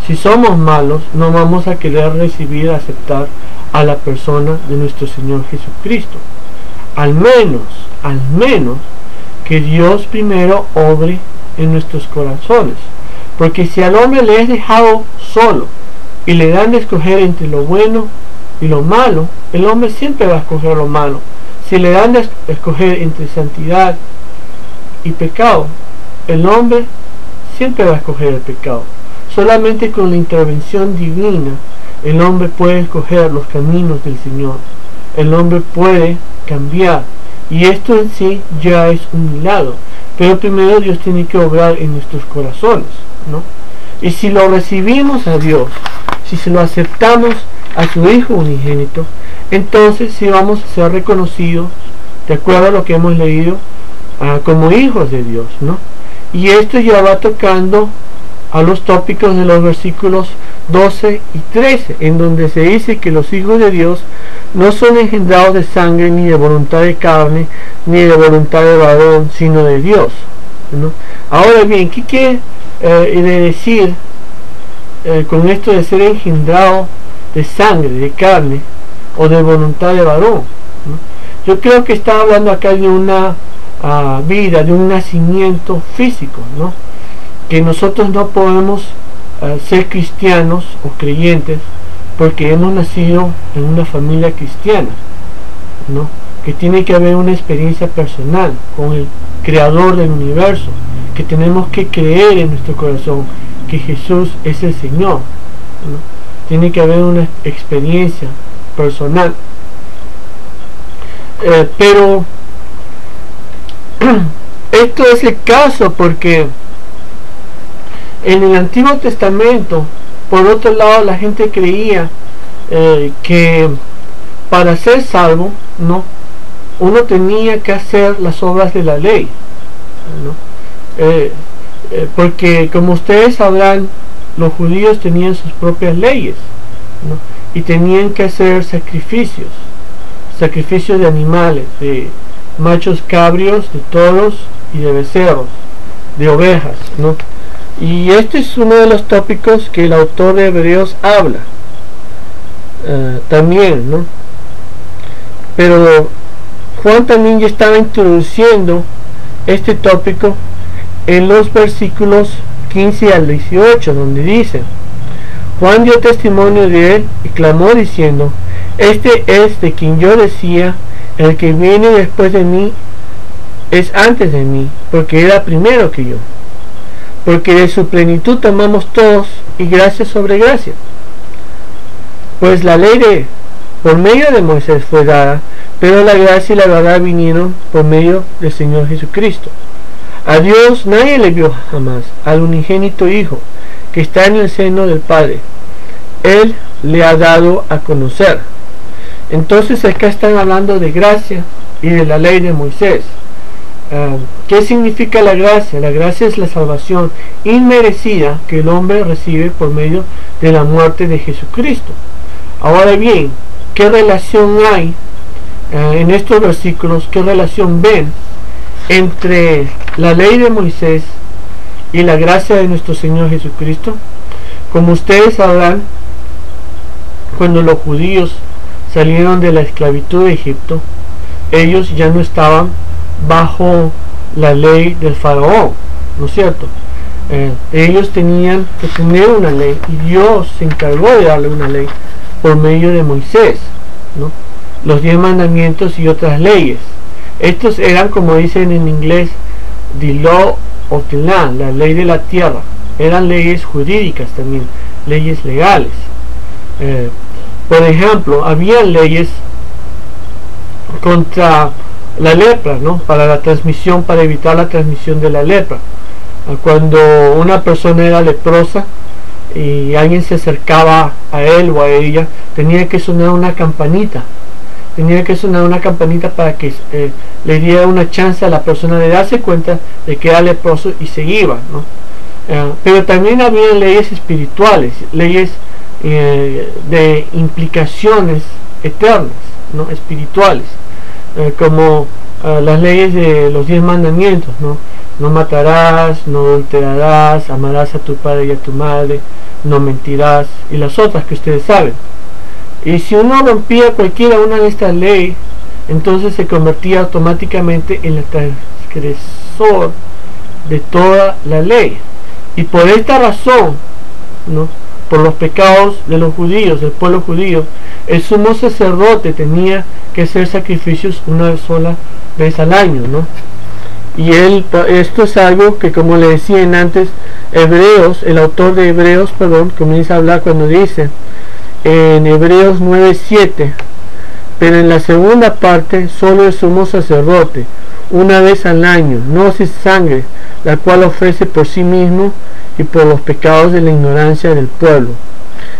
Si somos malos, no vamos a querer recibir, aceptar a la persona de nuestro Señor Jesucristo. Al menos que Dios primero obre en nuestros corazones. Porque si al hombre le es dejado solo y le dan de escoger entre lo bueno y lo malo, el hombre siempre va a escoger lo malo. Si le dan de escoger entre santidad y pecado, el hombre siempre va a escoger el pecado. Solamente con la intervención divina el hombre puede escoger los caminos del Señor. El hombre puede cambiar, y esto en sí ya es un milagro. Pero primero Dios tiene que obrar en nuestros corazones, ¿no? Y si lo recibimos a Dios, si se lo aceptamos a su Hijo unigénito, entonces sí vamos a ser reconocidos, de acuerdo a lo que hemos leído, como hijos de Dios, ¿no? Y esto ya va tocando a los tópicos de los versículos 12 y 13, en donde se dice que los hijos de Dios no son engendrados de sangre, ni de voluntad de carne, ni de voluntad de varón, sino de Dios, ¿no? Ahora bien, ¿qué quiere decir con esto de ser engendrado de sangre, de carne o de voluntad de varón, ¿no? Yo creo que está hablando acá de una vida, de un nacimiento físico, ¿no? Que nosotros no podemos ser cristianos o creyentes porque hemos nacido en una familia cristiana, ¿no? Que tiene que haber una experiencia personal con el creador del universo, que tenemos que creer en nuestro corazón que Jesús es el Señor, ¿no? Tiene que haber una experiencia personal, pero esto es el caso porque en el Antiguo Testamento, por otro lado, la gente creía que para ser salvo, ¿no?, uno tenía que hacer las obras de la ley, ¿no? Porque como ustedes sabrán, los judíos tenían sus propias leyes, ¿no? Y tenían que hacer sacrificios de animales, de machos cabrios, de toros y de becerros, de ovejas, ¿no? Y este es uno de los tópicos que el autor de Hebreos habla también, ¿no? Pero Juan también ya estaba introduciendo este tópico en los versículos 15 al 18, donde dice: Juan dio testimonio de él y clamó diciendo: este es de quien yo decía, el que viene después de mí es antes de mí, porque era primero que yo. Porque de su plenitud tomamos todos, y gracia sobre gracia. Pues la ley por medio de Moisés fue dada, pero la gracia y la verdad vinieron por medio del Señor Jesucristo. A Dios nadie le vio jamás, al unigénito Hijo, que está en el seno del Padre. Él le ha dado a conocer. Entonces acá están hablando de gracia y de la ley de Moisés. ¿Qué significa la gracia? La gracia es la salvación inmerecida que el hombre recibe por medio de la muerte de Jesucristo. Ahora bien, ¿qué relación hay en estos versículos? ¿Qué relación ven entre la ley de Moisés y la gracia de nuestro Señor Jesucristo? Como ustedes sabrán, cuando los judíos salieron de la esclavitud de Egipto, ellos ya no estaban bajo la ley del faraón, ¿no es cierto? Ellos tenían que tener una ley, y Dios se encargó de darle una ley por medio de Moisés, ¿no? Los 10 mandamientos y otras leyes. Estos eran, como dicen en inglés, the law of the land, la ley de la tierra. Eran leyes jurídicas también, leyes legales. Por ejemplo, había leyes contra la lepra, ¿no? Para evitar la transmisión de la lepra. Cuando una persona era leprosa y alguien se acercaba a él o a ella, tenía que sonar una campanita. Para que le diera una chance a la persona de darse cuenta de que era leproso y se iba, ¿no? Pero también había leyes espirituales, leyes de implicaciones eternas, ¿no? Espirituales, como las leyes de los 10 mandamientos, ¿no? No matarás, no adulterarás, amarás a tu padre y a tu madre, no mentirás y las otras que ustedes saben. Y si uno rompía cualquiera una de estas leyes, entonces se convertía automáticamente en el transgresor de toda la ley. Y por esta razón, ¿no?, por los pecados de los judíos, del pueblo judío, el sumo sacerdote tenía que hacer sacrificios una sola vez al año, ¿no? Y esto es algo que, como le decían antes, el autor de Hebreos, comienza a hablar cuando dice en Hebreos 9:7, pero en la segunda parte, solo el sumo sacerdote, una vez al año, no sin sangre, la cual ofrece por sí mismo y por los pecados de la ignorancia del pueblo.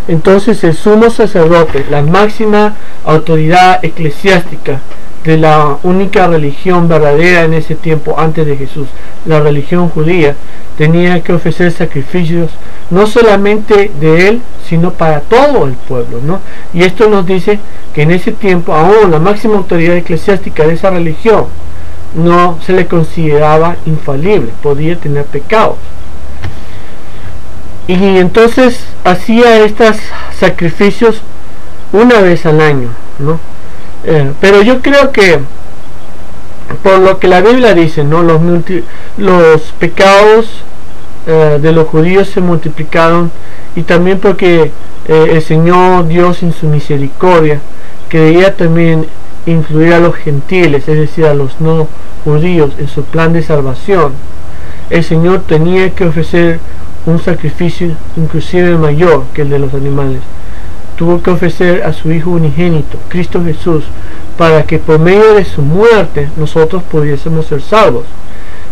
Entonces el sumo sacerdote, la máxima autoridad eclesiástica de la única religión verdadera en ese tiempo antes de Jesús, la religión judía, tenía que ofrecer sacrificios no solamente de él, sino para todo el pueblo, ¿no? Y esto nos dice que en ese tiempo aún la máxima autoridad eclesiástica de esa religión no se le consideraba infalible, podía tener pecados. Y entonces hacía estos sacrificios una vez al año, ¿no? Pero yo creo que por lo que la Biblia dice, ¿no?, los pecados de los judíos se multiplicaron, y también porque el Señor Dios en su misericordia quería también incluir a los gentiles, es decir, a los no judíos, en su plan de salvación. El Señor tenía que ofrecer un sacrificio inclusive mayor que el de los animales. Tuvo que ofrecer a su Hijo unigénito, Cristo Jesús, para que por medio de su muerte nosotros pudiésemos ser salvos.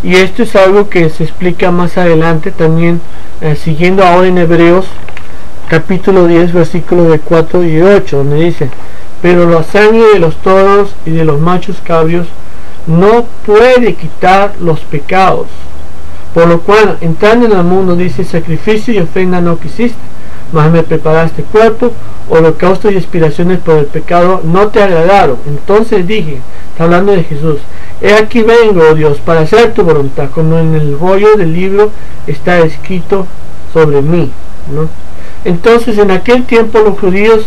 Y esto es algo que se explica más adelante también, siguiendo ahora en Hebreos capítulo 10 versículos de 4 y 8, donde dice: pero la sangre de los toros y de los machos cabríos no puede quitar los pecados, por lo cual, entrando en el mundo, dice, sacrificio y ofrenda no quisiste, mas me preparaste cuerpo, holocausto y expiaciones por el pecado no te agradaron. Entonces dije, está hablando de Jesús, he aquí vengo, oh Dios, para hacer tu voluntad, como en el rollo del libro está escrito sobre mí, ¿no? Entonces en aquel tiempo los judíos,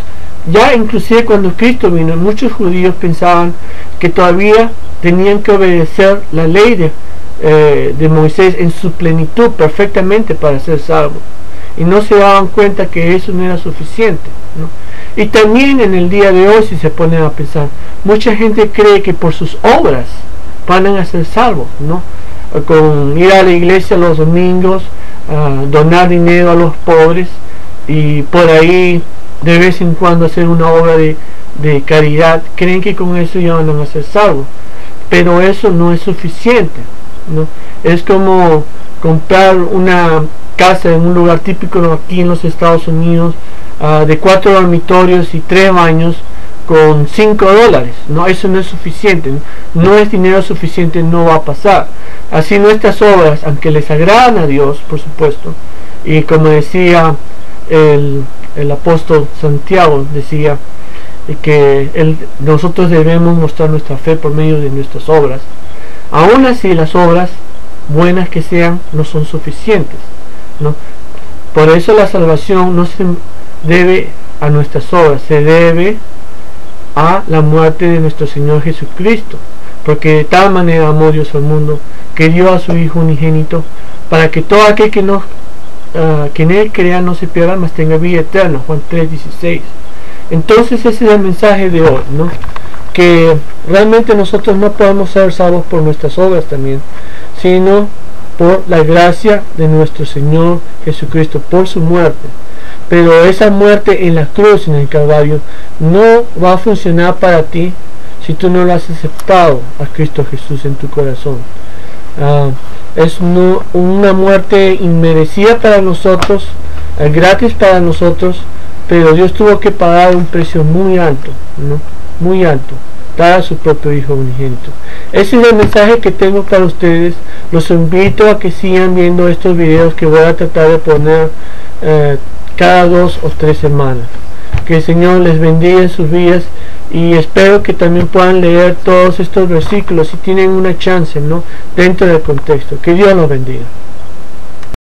ya inclusive cuando Cristo vino, muchos judíos pensaban que todavía tenían que obedecer la ley de Moisés en su plenitud perfectamente para ser salvos, y no se daban cuenta que eso no era suficiente, ¿no? Y también en el día de hoy, si se ponen a pensar, mucha gente cree que por sus obras van a ser salvos, ¿no? Con ir a la iglesia los domingos, donar dinero a los pobres, y por ahí de vez en cuando hacer una obra de caridad, creen que con eso ya van a ser salvos, pero eso no es suficiente, ¿no? Es como comprar una casa en un lugar típico aquí en los Estados Unidos, de 4 dormitorios y 3 baños, con $5, ¿no? Eso no es suficiente, no es dinero suficiente, no va a pasar. Así nuestras obras, aunque les agradan a Dios, por supuesto, y como decía el apóstol Santiago, decía que nosotros debemos mostrar nuestra fe por medio de nuestras obras. Aún así, las obras, buenas que sean, no son suficientes, ¿no? Por eso la salvación no se debe a nuestras obras, se debe a la muerte de nuestro Señor Jesucristo, porque de tal manera amó Dios al mundo que dio a su Hijo unigénito, para que todo aquel que en él crea no se pierda, mas tenga vida eterna. Juan 3:16. Entonces ese es el mensaje de hoy, ¿no? Que realmente nosotros no podemos ser salvos por nuestras obras también, sino por la gracia de nuestro Señor Jesucristo, por su muerte. Pero esa muerte en la cruz, en el Calvario, no va a funcionar para ti si tú no lo has aceptado a Cristo Jesús en tu corazón. Es una muerte inmerecida para nosotros, gratis para nosotros, pero Dios tuvo que pagar un precio muy alto, ¿no? Muy alto, dar a su propio Hijo unigénito. Ese es el mensaje que tengo para ustedes. Los invito a que sigan viendo estos videos que voy a tratar de poner cada 2 o 3 semanas. Que el Señor les bendiga en sus vidas, y espero que también puedan leer todos estos versículos si tienen una chance, ¿no?, dentro del contexto. Que Dios los bendiga.